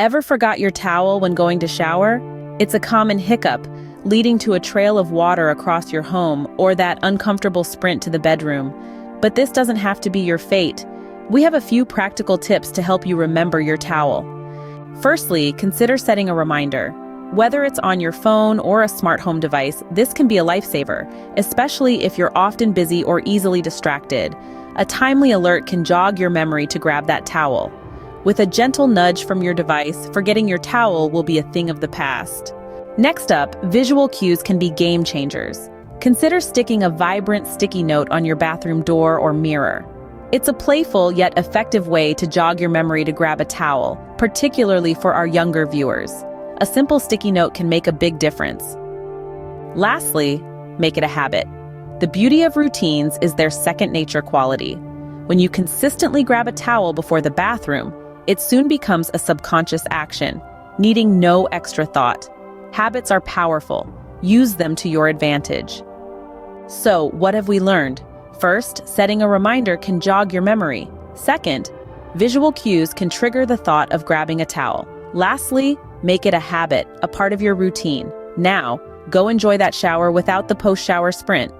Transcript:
Ever forgot your towel when going to shower? It's a common hiccup, leading to a trail of water across your home or that uncomfortable sprint to the bedroom. But this doesn't have to be your fate. We have a few practical tips to help you remember your towel. Firstly, consider setting a reminder. Whether it's on your phone or a smart home device, this can be a lifesaver, especially if you're often busy or easily distracted. A timely alert can jog your memory to grab that towel. With a gentle nudge from your device, forgetting your towel will be a thing of the past. Next up, visual cues can be game changers. Consider sticking a vibrant sticky note on your bathroom door or mirror. It's a playful yet effective way to jog your memory to grab a towel, particularly for our younger viewers. A simple sticky note can make a big difference. Lastly, make it a habit. The beauty of routines is their second nature quality. When you consistently grab a towel before the bathroom, it soon becomes a subconscious action, needing no extra thought. Habits are powerful. Use them to your advantage. So, what have we learned? First, setting a reminder can jog your memory. Second, visual cues can trigger the thought of grabbing a towel. Lastly, make it a habit, a part of your routine. Now, go enjoy that shower without the post-shower sprint.